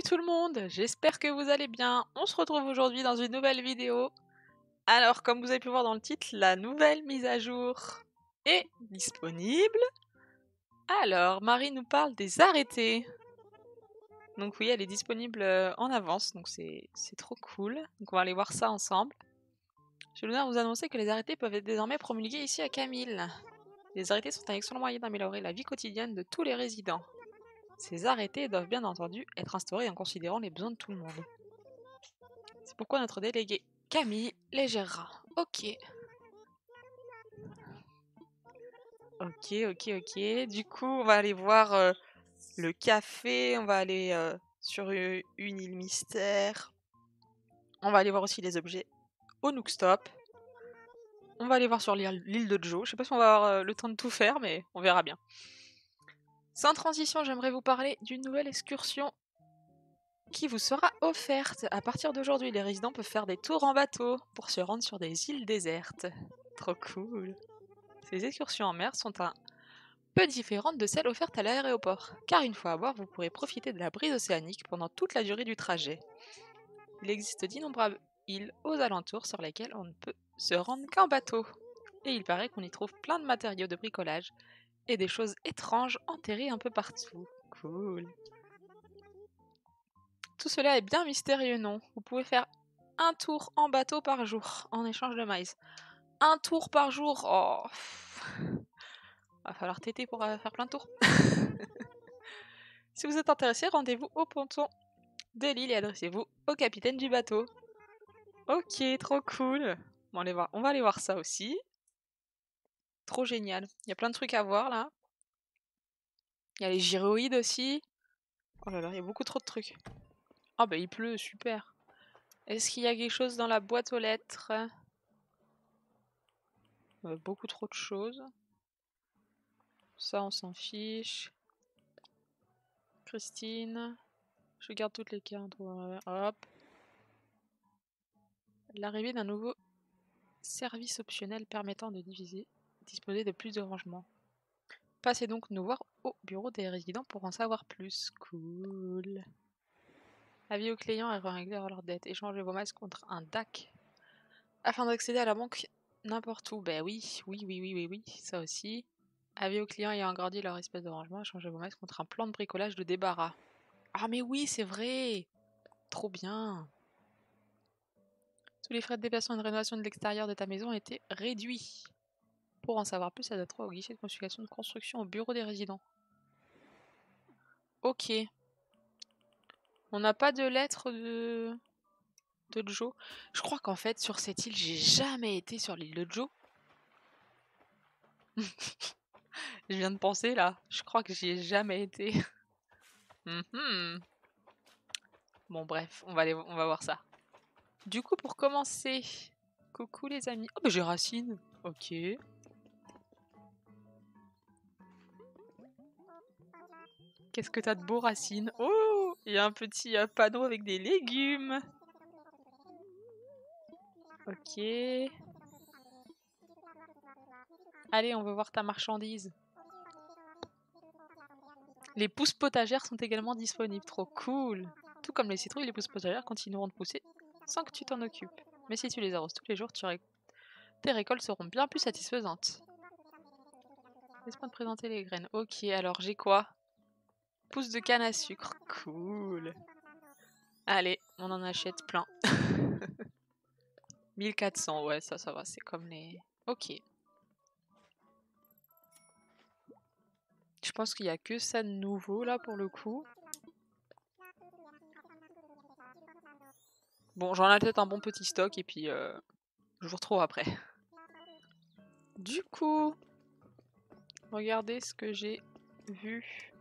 tout le monde, j'espère que vous allez bien. On se retrouve aujourd'hui dans une nouvelle vidéo. Alors, comme vous avez pu voir dans le titre, la nouvelle mise à jour est disponible. Alors, Marie nous parle des arrêtés. Donc oui, elle est disponible en avance, donc c'est trop cool. Donc on va aller voir ça ensemble. J'ai l'honneur de vous annoncer que les arrêtés peuvent être désormais promulgués ici à Camille. Les arrêtés sont un excellent moyen d'améliorer la vie quotidienne de tous les résidents. Ces arrêtés doivent bien entendu être instaurés en considérant les besoins de tout le monde. C'est pourquoi notre déléguée Camille les gérera. Ok. Ok. Du coup, on va aller voir le café, on va aller sur une île mystère. On va aller voir aussi les objets au Nookstop. On va aller voir sur l'île de Joe. Je sais pas si on va avoir le temps de tout faire, mais on verra bien. Sans transition, j'aimerais vous parler d'une nouvelle excursion qui vous sera offerte. À partir d'aujourd'hui, les résidents peuvent faire des tours en bateau pour se rendre sur des îles désertes. Trop cool. Ces excursions en mer sont un peu différentes de celles offertes à l'aéroport, car une fois à bord, vous pourrez profiter de la brise océanique pendant toute la durée du trajet. Il existe d'innombrables îles aux alentours sur lesquelles on ne peut se rendre qu'en bateau. Et il paraît qu'on y trouve plein de matériaux de bricolage et des choses étranges enterrées un peu partout. Cool. Tout cela est bien mystérieux, non? Vous pouvez faire un tour en bateau par jour en échange de maïs. Un tour par jour? Oh. Va falloir téter pour faire plein de tours. Si vous êtes intéressé, rendez-vous au ponton de l'île et adressez-vous au capitaine du bateau. Ok, trop cool. Bon, on va aller voir ça aussi. Trop génial. Il y a plein de trucs à voir là. Il y a les gyroïdes aussi. Oh là là, il y a beaucoup trop de trucs. Ah bah il pleut, super. Est-ce qu'il y a quelque chose dans la boîte aux lettres? Beaucoup trop de choses. Ça, on s'en fiche. Christine. Je garde toutes les cartes. Hop. L'arrivée d'un nouveau service optionnel permettant de disposer de plus de rangements. Passez donc nous voir au bureau des résidents pour en savoir plus. Cool. Avis aux clients et régler leurs dettes. Échangez vos masques contre un DAC afin d'accéder à la banque n'importe où. Ben oui, ça aussi. Avis aux clients ayant agrandi leur espèce de rangement. Échangez vos masques contre un plan de bricolage de débarras. Ah mais oui, c'est vrai. Trop bien. Tous les frais de déplacement et de rénovation de l'extérieur de ta maison ont été réduits. Pour en savoir plus, adresse-toi au guichet de consultation de construction au bureau des résidents. Ok. On n'a pas de lettre de Joe. Je crois qu'en fait, sur cette île, j'ai jamais été sur l'île de Joe. Je viens de penser là. Je crois que j'y ai jamais été. Bon, bref, on va voir ça. Du coup, pour commencer, coucou les amis. Oh, bah j'ai Racine. Ok. Qu'est-ce que t'as de beau, Racine? Oh, il y a un petit panneau avec des légumes. Ok. Allez, on veut voir ta marchandise. Les pousses potagères sont également disponibles. Trop cool. Tout comme les citrouilles, les pousses potagères continueront de pousser sans que tu t'en occupes. Mais si tu les arroses tous les jours, tes récoltes seront bien plus satisfaisantes. Laisse-moi te présenter les graines. Ok, alors j'ai quoi? Pousses de canne à sucre. Cool. Allez, on en achète plein. 1400, ouais, ça va, c'est comme les... Ok. Je pense qu'il n'y a que ça de nouveau, là, pour le coup. Bon, j'en ai peut-être un bon petit stock, et puis je vous retrouve après. Du coup, regardez ce que j'ai vu.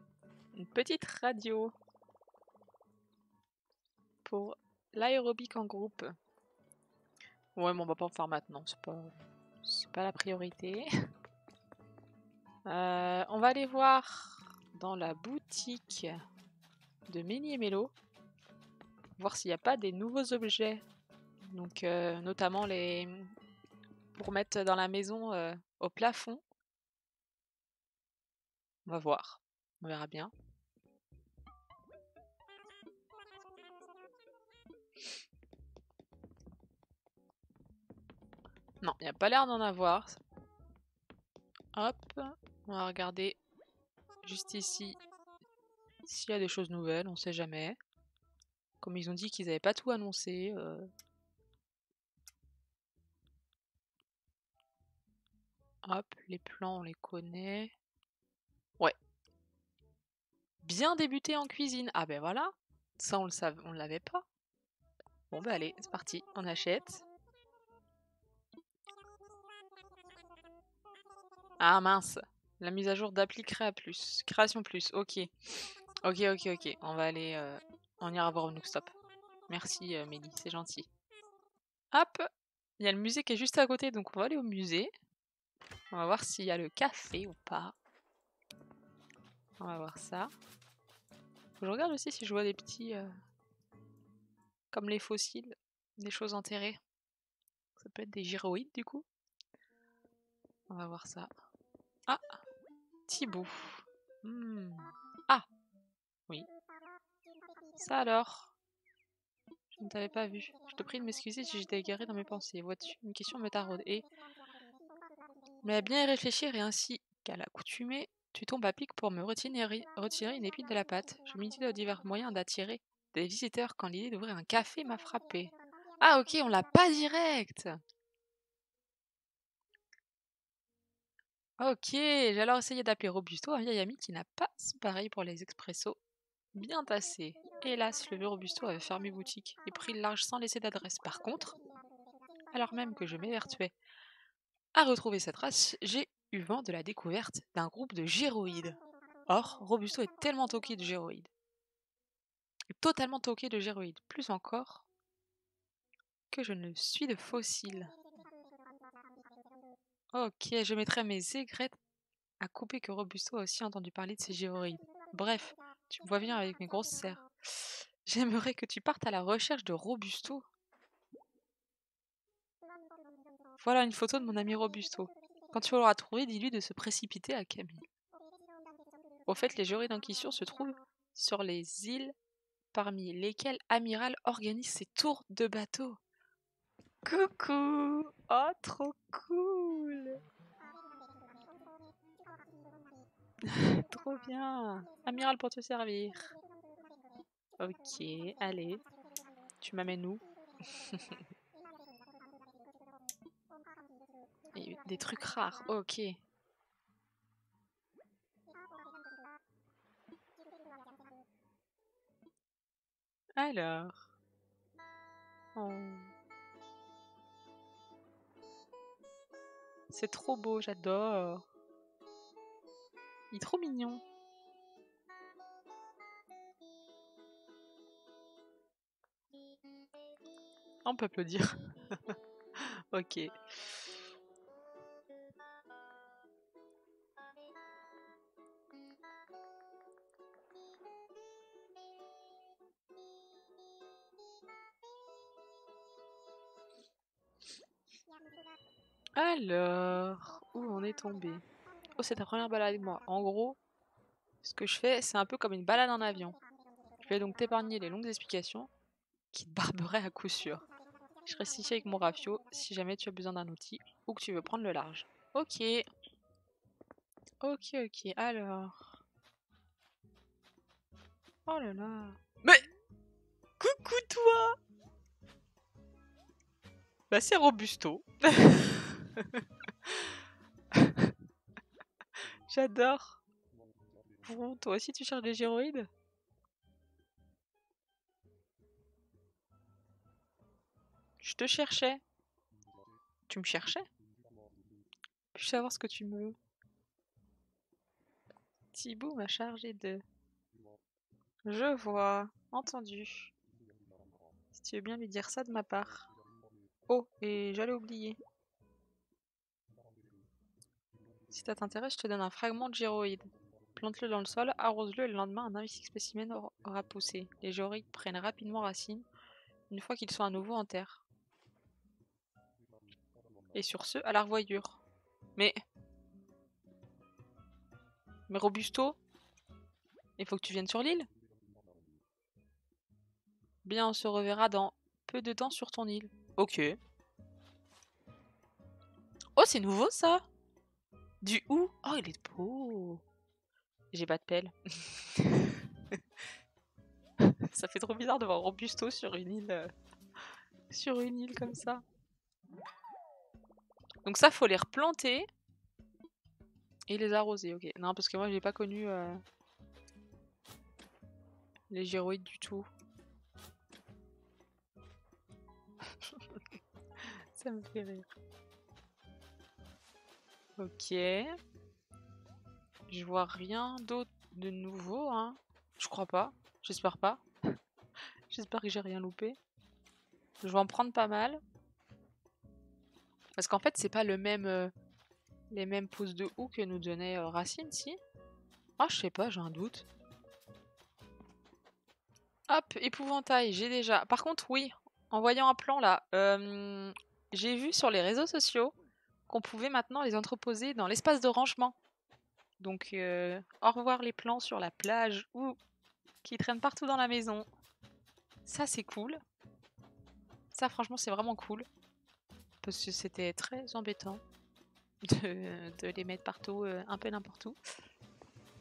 Une petite radio pour l'aérobic en groupe. Ouais, mais on va pas en faire maintenant, c'est pas la priorité. On va aller voir dans la boutique de Méni et Mélo, voir s'il n'y a pas des nouveaux objets. Donc notamment les pour mettre dans la maison au plafond. On va voir, on verra bien. Non, il n'y a pas l'air d'en avoir. Hop, on va regarder juste ici s'il y a des choses nouvelles, on sait jamais. Comme ils ont dit qu'ils n'avaient pas tout annoncé. Hop, les plans on les connaît. Ouais. Bien débuté en cuisine. Ah ben voilà. Ça on le savait, on l'avait pas. Bon bah allez, c'est parti, on achète. Ah mince, la mise à jour d'appli Création Plus, ok. Ok. On va aller, on ira voir au Nookstop. Merci Mélie, c'est gentil. Hop, il y a le musée qui est juste à côté, donc on va aller au musée. On va voir s'il y a le café ou pas. On va voir ça. Je regarde aussi si je vois des petits... comme les fossiles, des choses enterrées. Ça peut être des gyroïdes du coup. On va voir ça. Ah, Thibaut. Ah, oui. Ça alors. Je ne t'avais pas vu. Je te prie de m'excuser si j'étais égarée dans mes pensées. Vois-tu, une question me taraude. Mais à bien y réfléchir et ainsi qu'à l'accoutumée, tu tombes à pic pour me retirer une épine de la pâte. Je m'y dis de divers moyens d'attirer des visiteurs quand l'idée d'ouvrir un café m'a frappé. Ah ok, on l'a pas direct. Ok, j'ai alors essayé d'appeler Robusto, un vieil ami qui n'a pas son pareil pour les expressos bien tassés. Hélas, le vieux Robusto avait fermé boutique et pris le large sans laisser d'adresse. Par contre, alors même que je m'évertuais à retrouver cette trace, j'ai eu vent de la découverte d'un groupe de gyroïdes. Or, Robusto est tellement toqué de gyroïdes. Totalement toqué de gyroïdes. Plus encore que je ne suis de fossiles. Ok, je mettrai mes aigrettes à couper que Robusto a aussi entendu parler de ces gyroïdes. Bref, tu me vois bien avec mes grosses serres. J'aimerais que tu partes à la recherche de Robusto. Voilà une photo de mon ami Robusto. Quand tu l'auras trouvé, dis-lui de se précipiter à Camille. Au fait, les gyroïdes en question se trouvent sur les îles parmi lesquelles Amiral organise ses tours de bateau. Coucou! Oh, trop cool! Trop bien! Amiral pour te servir. Ok, allez. Tu m'amènes où? Des trucs rares, ok. Alors. Oh. C'est trop beau, j'adore. Il est trop mignon. On peut applaudir. Ok. Alors, où on est tombé? Oh, c'est ta première balade avec moi. En gros, ce que je fais, c'est un peu comme une balade en avion. Je vais donc t'épargner les longues explications qui te barberaient à coup sûr. Je reste ici avec mon rafio si jamais tu as besoin d'un outil ou que tu veux prendre le large. Ok. Ok. Alors. Oh là là. Mais coucou toi. Bah c'est Robusto. J'adore. Bon, toi aussi tu cherches des gyroïdes? Je te cherchais. Tu me cherchais? Puis-je savoir ce que tu me veux? Thibaut m'a chargé de... Je vois. Entendu. Si tu veux bien lui dire ça de ma part. Oh, et j'allais oublier. Si ça t'intéresse, je te donne un fragment de gyroïde. Plante-le dans le sol, arrose-le et le lendemain, un magnifique spécimen aura poussé. Les gyroïdes prennent rapidement racine une fois qu'ils sont à nouveau en terre. Et sur ce, à la revoyure. Mais Robusto, il faut que tu viennes sur l'île. Bien, on se reverra dans peu de temps sur ton île. Ok. Oh, c'est nouveau ça? Du hou? Oh, il est beau. J'ai pas de pelle. Ça fait trop bizarre de voir Robusto sur une île comme ça. Donc ça, faut les replanter et les arroser. Ok. Non, parce que moi, j'ai pas connu les gyroïdes du tout. Ça me fait rire. Ok. Je vois rien d'autre de nouveau, hein. Je crois pas. J'espère pas. J'espère que j'ai rien loupé. Je vais en prendre pas mal. Parce qu'en fait, c'est pas les mêmes poses de houx que nous donnait Racine, si? Ah, je sais pas, j'ai un doute. Hop, épouvantail, j'ai déjà. Par contre, oui, en voyant un plan là, j'ai vu sur les réseaux sociaux qu'on pouvait maintenant les entreposer dans l'espace de rangement. Donc, au revoir les plans sur la plage ou qui traînent partout dans la maison. Ça, c'est cool. Ça, franchement, c'est vraiment cool. Parce que c'était très embêtant de les mettre partout, un peu n'importe où.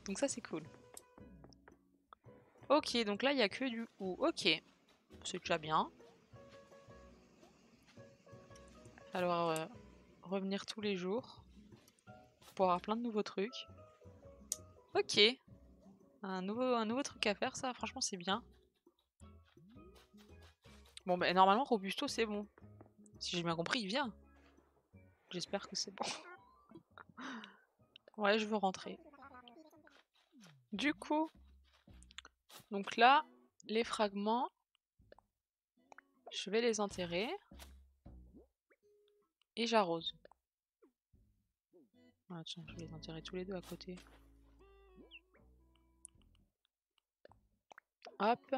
Donc ça, c'est cool. Ok, donc là, il n'y a que du hou. Ok, c'est déjà bien. Alors, revenir tous les jours pour avoir plein de nouveaux trucs. Ok, un nouveau truc à faire, ça, franchement, c'est bien. Bon, bah, normalement, Robusto, c'est bon. Si j'ai bien compris, il vient. J'espère que c'est bon. Ouais, je veux rentrer. Du coup, donc là, les fragments, je vais les enterrer. Et j'arrose. Ah, tiens, je vais les enterrer tous les deux à côté. Hop.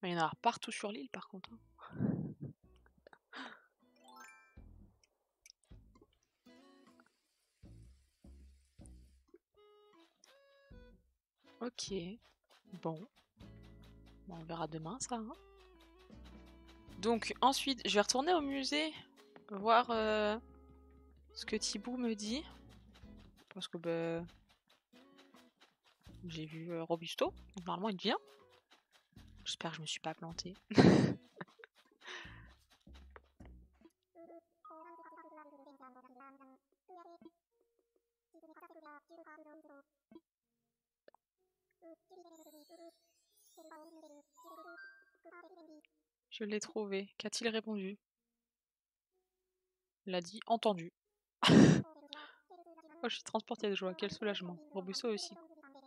Il y en a partout sur l'île, par contre. Ok. Bon. On verra demain, ça. Hein. Donc, ensuite, je vais retourner au musée, voir ce que Thibaut me dit. Parce que bah, j'ai vu Robusto. Donc, normalement, il vient. J'espère que je me suis pas plantée. Je l'ai trouvé. Qu'a-t-il répondu? Il a dit entendu. Oh, je suis transportée de joie. Quel soulagement. Robusto aussi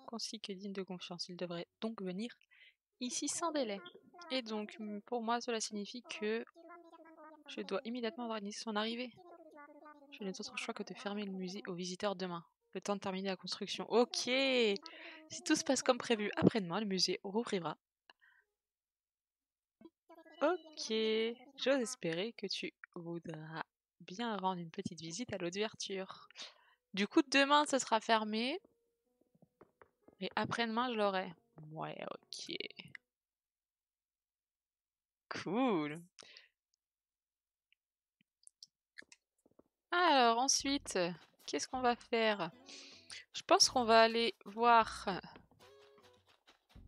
concis que digne de confiance. Il devrait donc venir ici sans délai. Et donc, pour moi, cela signifie que je dois immédiatement organiser son arrivée. Je n'ai d'autre choix que de fermer le musée aux visiteurs demain. Le temps de terminer la construction. Ok. Si tout se passe comme prévu après-demain, le musée rouvrira. Ok. J'ose espérer que tu voudras bien rendre une petite visite à l'ouverture. Du coup, demain, ce sera fermé. Et après-demain, je l'aurai. Ouais, ok. Cool. Alors, ensuite, qu'est-ce qu'on va faire? Je pense qu'on va aller voir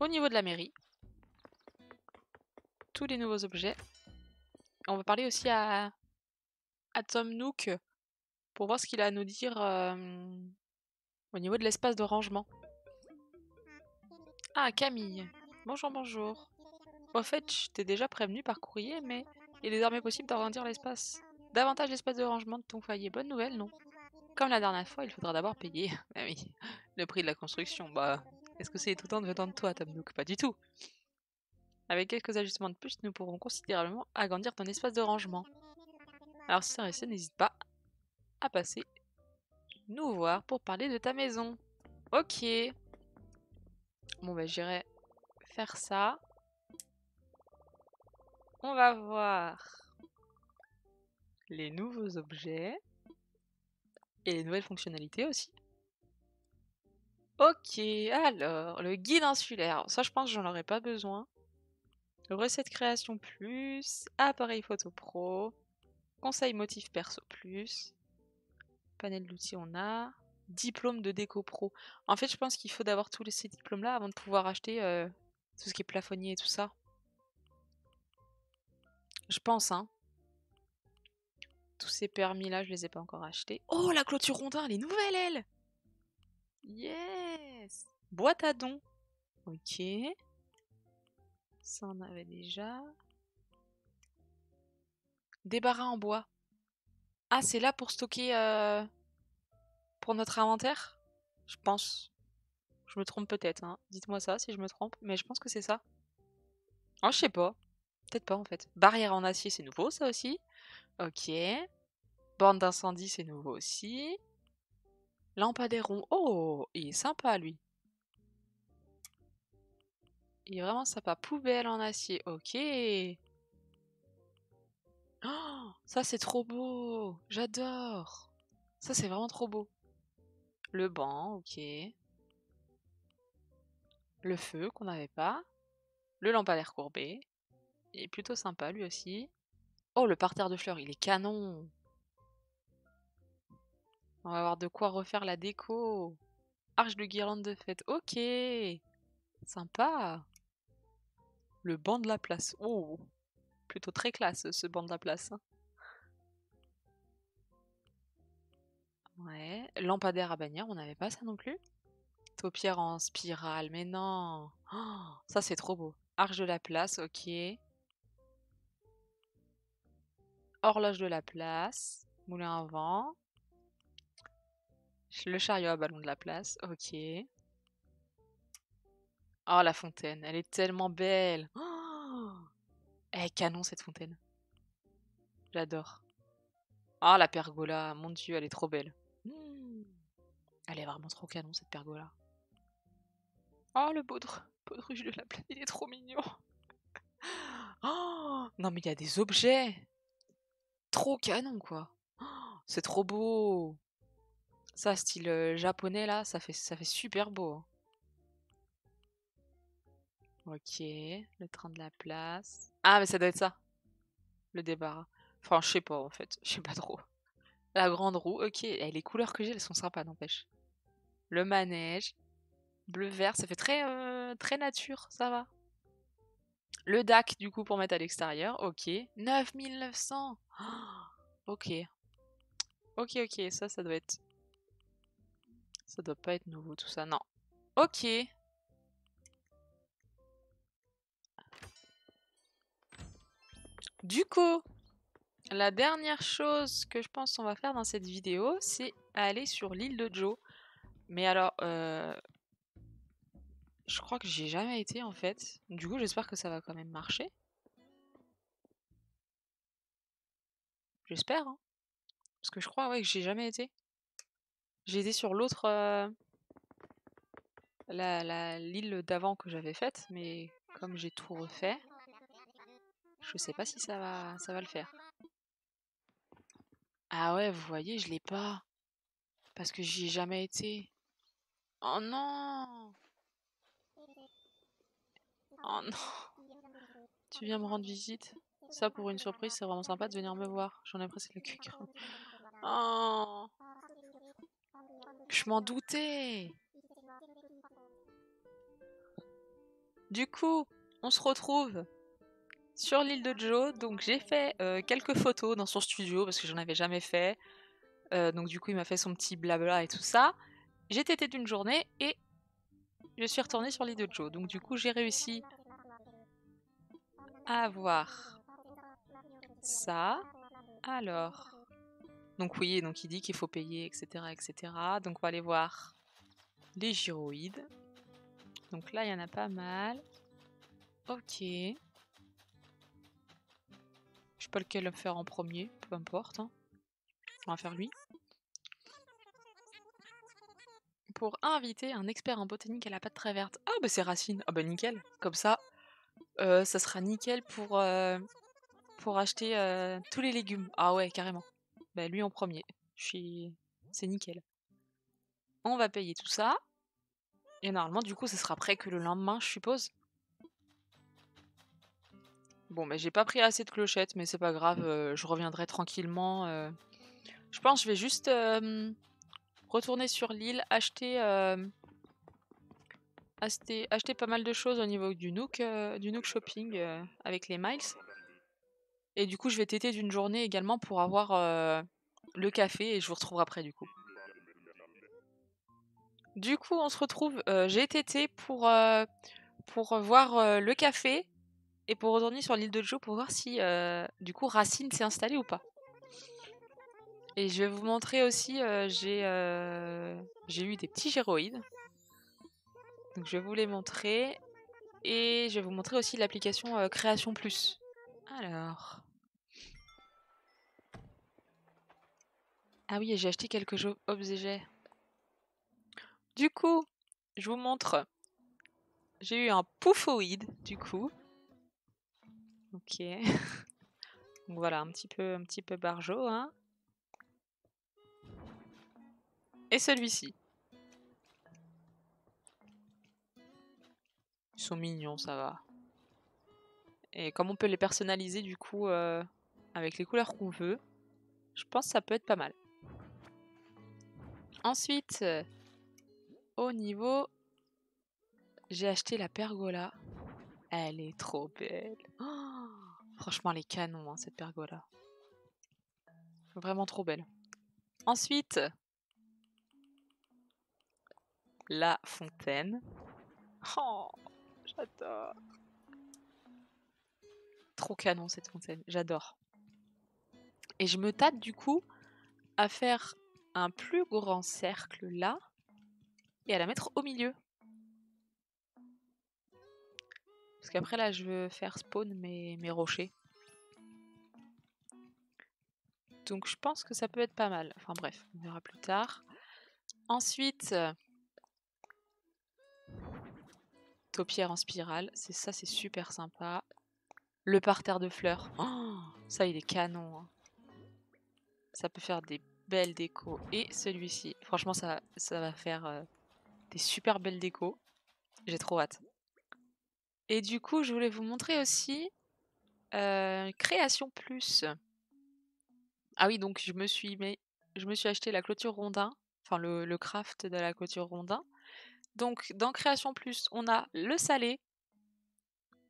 au niveau de la mairie tous les nouveaux objets. On va parler aussi à Tom Nook pour voir ce qu'il a à nous dire au niveau de l'espace de rangement. Ah, Camille. Bonjour, bonjour. Au fait, je t'ai déjà prévenu par courrier, mais il est désormais possible d'agrandir davantage l'espace de rangement de ton foyer. Bonne nouvelle, non? Comme la dernière fois, il faudra d'abord payer. Ah oui, le prix de la construction. Bah, est-ce que c'est autant venant de toi, Tom Nook? Pas du tout. Avec quelques ajustements de plus, nous pourrons considérablement agrandir ton espace de rangement. Alors si ça reste, n'hésite pas à passer nous voir pour parler de ta maison. Ok. Bon bah j'irai faire ça. On va voir les nouveaux objets et les nouvelles fonctionnalités aussi. Ok, alors, le guide insulaire. Ça, je pense que j'en aurais pas besoin. Recette création plus, appareil photo pro, conseil motif perso plus, panel d'outils on a, diplôme de déco pro. En fait, je pense qu'il faut d'avoir tous ces diplômes-là avant de pouvoir acheter tout ce qui est plafonnier et tout ça. Je pense, hein. Tous ces permis-là, je les ai pas encore achetés. Oh, la clôture rondin, elle est nouvelle, elle! Yes! Boîte à dons. Ok. Ça, on avait déjà. Débarras en bois. Ah, c'est là pour stocker pour notre inventaire? Je pense. Je me trompe peut-être, hein. Dites-moi ça si je me trompe, mais je pense que c'est ça. Oh, je sais pas. Peut-être pas en fait. Barrière en acier, c'est nouveau ça aussi. Ok. Borne d'incendie, c'est nouveau aussi. Lampadaire rond. Oh, il est sympa lui. Il est vraiment sympa. Poubelle en acier. Ok. Oh, ça c'est trop beau. J'adore. Ça c'est vraiment trop beau. Le banc, ok. Le feu qu'on n'avait pas. Le lampadaire courbé. Il est plutôt sympa lui aussi. Oh, le parterre de fleurs, il est canon. On va avoir de quoi refaire la déco. Arche de guirlande de fête. Ok. Sympa. Le banc de la place. Oh. Plutôt très classe ce banc de la place. Ouais. Lampadaire à bannière, on n'avait pas ça non plus. Taupière en spirale, mais non. Oh, ça c'est trop beau. Arche de la place, ok. Horloge de la place. Moulin à vent. Le chariot à ballon de la place, ok. Oh la fontaine, elle est tellement belle. Oh, elle est canon cette fontaine. J'adore. Oh la pergola, mon dieu, elle est trop belle. Elle est vraiment trop canon cette pergola. Oh le baudruche de la plaine, il est trop mignon. Oh non mais il y a des objets. Trop canon quoi. Oh, c'est trop beau. Ça style japonais là, ça fait super beau, hein. Ok, le train de la place. Ah mais ça doit être ça, le débarras. Enfin je sais pas en fait, je sais pas trop. La grande roue, ok. Et les couleurs que j'ai, elles sont sympas n'empêche. Le manège, bleu-vert, ça fait très, très nature, ça va. Le DAC du coup pour mettre à l'extérieur, ok. 9900. Ok. Ok, ok, ça doit être... Ça doit pas être nouveau tout ça, non. Ok. Du coup, la dernière chose que je pense qu'on va faire dans cette vidéo, c'est aller sur l'île de Joe. Mais alors, je crois que j'y ai jamais été en fait. Du coup, j'espère que ça va quand même marcher. J'espère, hein. Parce que je crois ouais, que j'ai jamais été. J'ai été sur l'autre, l'île d'avant que j'avais faite, mais comme j'ai tout refait, je sais pas si ça va le faire. Ah ouais, vous voyez, je l'ai pas. Parce que j'y ai jamais été. Oh non! Oh non! Tu viens me rendre visite? Ça, pour une surprise, c'est vraiment sympa de venir me voir. J'en ai presque le cul qui rentre. Oh! Je m'en doutais! Du coup, on se retrouve sur l'île de Joe. Donc j'ai fait quelques photos dans son studio parce que j'en avais jamais fait. Donc du coup, il m'a fait son petit blabla et tout ça. J'ai tété d'une journée et je suis retournée sur l'île de Joe. Donc du coup, j'ai réussi à avoir ça. Alors, donc oui, donc il dit qu'il faut payer, etc., etc. Donc on va aller voir les gyroïdes. Donc là, il y en a pas mal. Ok. Je sais pas lequel faire en premier, peu importe, hein. On va faire lui. Pour inviter un expert en botanique à la pâte très verte. Ah bah c'est Racine. Ah bah nickel. Comme ça, ça sera nickel pour acheter tous les légumes. Ah ouais, carrément. Bah lui en premier. C'est nickel. On va payer tout ça. Et normalement, du coup, ce sera prêt que le lendemain, je suppose. Bon, mais j'ai pas pris assez de clochettes, mais c'est pas grave, je reviendrai tranquillement. Je pense que je vais juste retourner sur l'île, acheter pas mal de choses au niveau du Nook Shopping avec les miles. Et du coup, je vais téter d'une journée également pour avoir le café et je vous retrouverai après du coup. Du coup, on se retrouve. J'ai tété pour voir le café et pour retourner sur l'île de Joe pour voir si du coup Racine s'est installée ou pas. Et je vais vous montrer aussi, j'ai eu des petits gyroïdes. Donc je vais vous les montrer. Et je vais vous montrer aussi l'application Création Plus. Alors. Ah oui, et j'ai acheté quelques objets. Du coup, je vous montre. J'ai eu un pouffoïde, du coup. Ok. Donc voilà, un petit peu barjot, hein. Et celui-ci. Ils sont mignons, ça va. Et comme on peut les personnaliser, du coup, avec les couleurs qu'on veut, je pense que ça peut être pas mal. Ensuite, au niveau, j'ai acheté la pergola. Elle est trop belle. Oh, franchement, elle est canon, hein, cette pergola. Vraiment trop belle. Ensuite, la fontaine. Oh, j'adore. Trop canon cette fontaine, j'adore. Et je me tâte du coup à faire un plus grand cercle là et à la mettre au milieu. Parce qu'après là je veux faire spawn mes rochers. Donc je pense que ça peut être pas mal. Enfin bref, on verra plus tard. Ensuite, taupière en spirale, c'est super sympa. Le parterre de fleurs, oh, ça il est canon, hein. Ça peut faire des belles décos. Et celui-ci, franchement ça va faire des super belles décos. J'ai trop hâte. Et du coup, je voulais vous montrer aussi Création Plus. Ah oui, donc je me suis acheté la clôture rondin, enfin le craft de la clôture rondin. Donc dans Création Plus, on a le salé.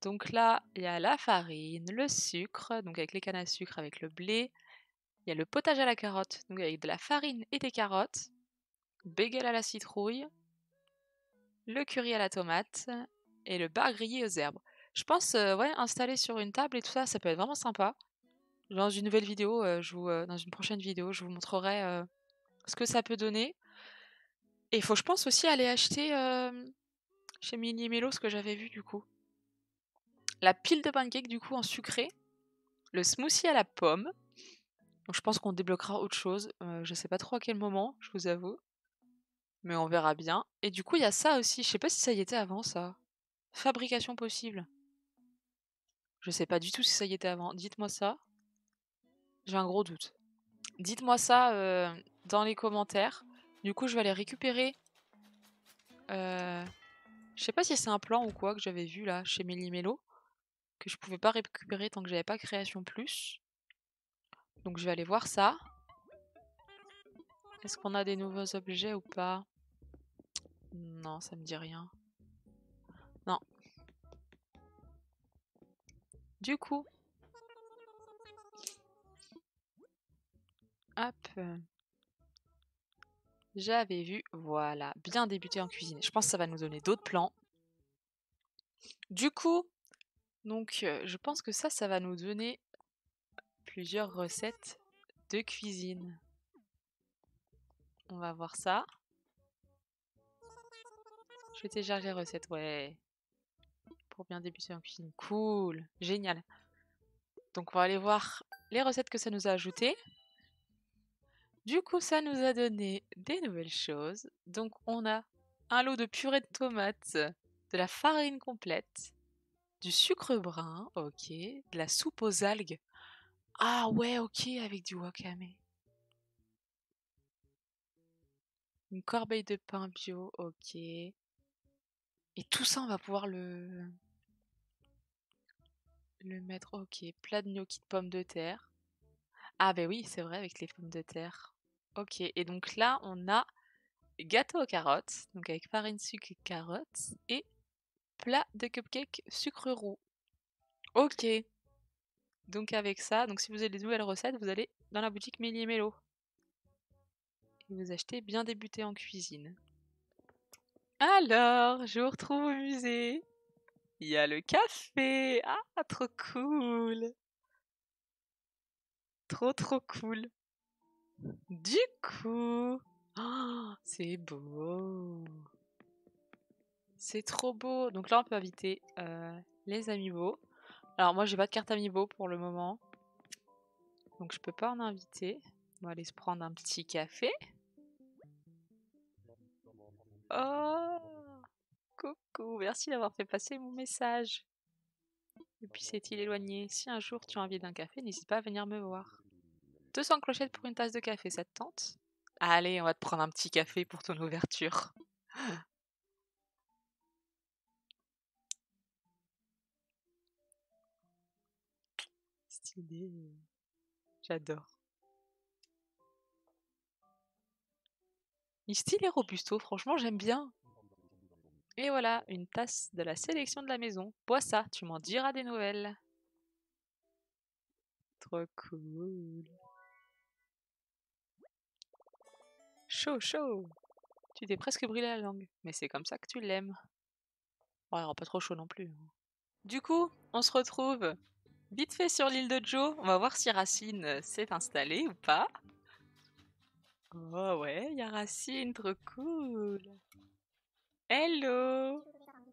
Donc là, il y a la farine, le sucre, donc avec les cannes à sucre, avec le blé. Il y a le potage à la carotte, donc avec de la farine et des carottes. Bagel à la citrouille, le curry à la tomate et le bar grillé aux herbes. Je pense, ouais, installer sur une table et tout ça, ça peut être vraiment sympa. Dans une nouvelle vidéo, dans une prochaine vidéo, je vous montrerai ce que ça peut donner. Et il faut, je pense, aussi aller acheter chez Mini Mélo ce que j'avais vu du coup. La pile de pancakes du coup en sucré, le smoothie à la pomme. Donc je pense qu'on débloquera autre chose. Je sais pas trop à quel moment, je vous avoue. Mais on verra bien. Et du coup, il y a ça aussi. Je sais pas si ça y était avant ça. Fabrication possible. Je sais pas du tout si ça y était avant. Dites-moi ça. J'ai un gros doute. Dites-moi ça dans les commentaires. Du coup, je vais aller récupérer. Je sais pas si c'est un plan ou quoi que j'avais vu là chez Méli-Mélo, que je pouvais pas récupérer tant que j'avais pas Création Plus. Donc je vais aller voir ça. Est-ce qu'on a des nouveaux objets ou pas? Non, ça me dit rien. Non. Du coup, hop. J'avais vu, voilà, bien débuter en cuisine. Je pense que ça va nous donner d'autres plans. Du coup, donc je pense que ça va nous donner plusieurs recettes de cuisine. On va voir ça. Je vais télécharger les recettes, ouais. Pour bien débuter en cuisine. Cool, génial. Donc on va aller voir les recettes que ça nous a ajoutées. Du coup, ça nous a donné des nouvelles choses. Donc on a un lot de purée de tomates, de la farine complète, du sucre brun, ok, de la soupe aux algues. Ah ouais, ok, avec du wakame. Une corbeille de pain bio, ok. Et tout ça, on va pouvoir le mettre. Ok, plat de gnocchi de pommes de terre. Ah bah oui, c'est vrai, avec les pommes de terre. Ok, et donc là, on a gâteau aux carottes, donc avec farine, sucre et carottes, et plat de cupcake sucre roux. Ok, donc avec ça, donc si vous avez des nouvelles recettes, vous allez dans la boutique Méli et Mélo. Et vous achetez bien débuté en cuisine. Alors, je vous retrouve au musée. Il y a le café. Ah, trop cool. Trop cool. Du coup, oh, c'est beau. C'est trop beau. Donc là, on peut inviter les amiibo. Alors moi, j'ai pas de carte amiibo pour le moment. Donc je peux pas en inviter. On va aller se prendre un petit café. Oh, coucou. Merci d'avoir fait passer mon message. Et puis c'est-il éloigné. Si un jour tu as envie d'un café, n'hésite pas à venir me voir. 200 clochettes pour une tasse de café, ça te tente? Allez, on va te prendre un petit café pour ton ouverture. Stylé. J'adore. Il style et robusto, franchement j'aime bien. Et voilà, une tasse de la sélection de la maison. Bois ça, tu m'en diras des nouvelles. Trop cool. Chaud, chaud. Tu t'es presque brûlé la langue, mais c'est comme ça que tu l'aimes. Ouais, il aura pas trop chaud non plus. Du coup, on se retrouve vite fait sur l'île de Joe. On va voir si Racine s'est installée ou pas. Oh ouais, il y a Racine, trop cool. Hello.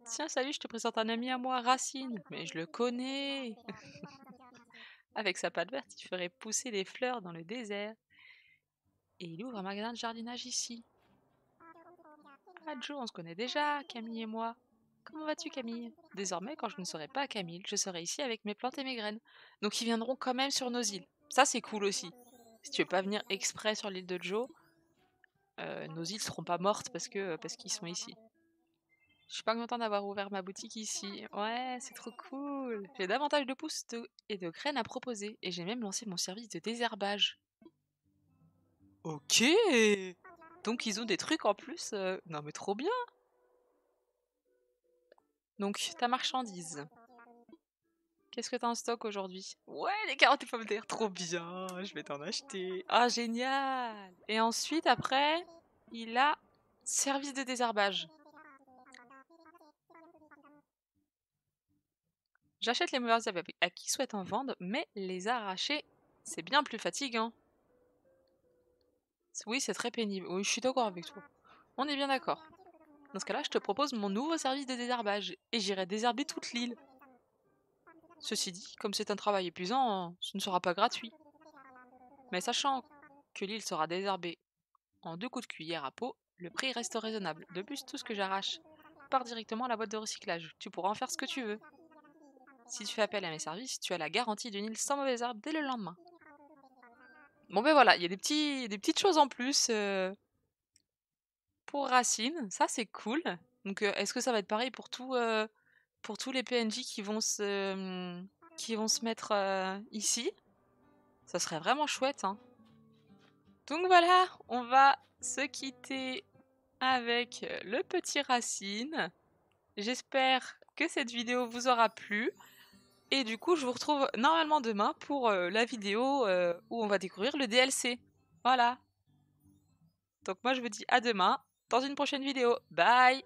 Tiens, salut, je te présente un ami à moi, Racine. Mais je le connais. Avec sa patte verte, il ferait pousser des fleurs dans le désert. Et il ouvre un magasin de jardinage ici. Ah Joe, on se connaît déjà, Camille et moi. Comment vas-tu Camille? Désormais, quand je ne serai pas à Camille, je serai ici avec mes plantes et mes graines. Donc ils viendront quand même sur nos îles. Ça c'est cool aussi. Si tu veux pas venir exprès sur l'île de Joe, nos îles seront pas mortes parce qu'ils sont ici. Je suis pas contente d'avoir ouvert ma boutique ici. Ouais, c'est trop cool. J'ai davantage de pousses et de graines à proposer. Et j'ai même lancé mon service de désherbage. Ok. Donc ils ont des trucs en plus. Non mais trop bien. Donc ta marchandise. Qu'est-ce que t'as en stock aujourd'hui? Ouais, les carottes et pommes de terre, trop bien. Je vais t'en acheter. Ah génial. Et ensuite après, il a service de désherbage. J'achète les mauvaises herbes à qui souhaite en vendre, mais les arracher, c'est bien plus fatigant. Oui, c'est très pénible. Oui, je suis d'accord avec toi. On est bien d'accord. Dans ce cas-là, je te propose mon nouveau service de désherbage et j'irai désherber toute l'île. Ceci dit, comme c'est un travail épuisant, ce ne sera pas gratuit. Mais sachant que l'île sera désherbée en 2 coups de cuillère à peau, le prix reste raisonnable. De plus, tout ce que j'arrache part directement à la boîte de recyclage. Tu pourras en faire ce que tu veux. Si tu fais appel à mes services, tu as la garantie d'une île sans mauvaises herbes dès le lendemain. Bon ben voilà, il y a des petites choses en plus pour Racine, ça c'est cool. Donc est-ce que ça va être pareil pour tous les PNJ qui vont se mettre ici? Ça serait vraiment chouette, hein. Donc voilà, on va se quitter avec le petit Racine. J'espère que cette vidéo vous aura plu. Et du coup, je vous retrouve normalement demain pour la vidéo où on va découvrir le DLC. Voilà. Donc moi, je vous dis à demain dans une prochaine vidéo. Bye!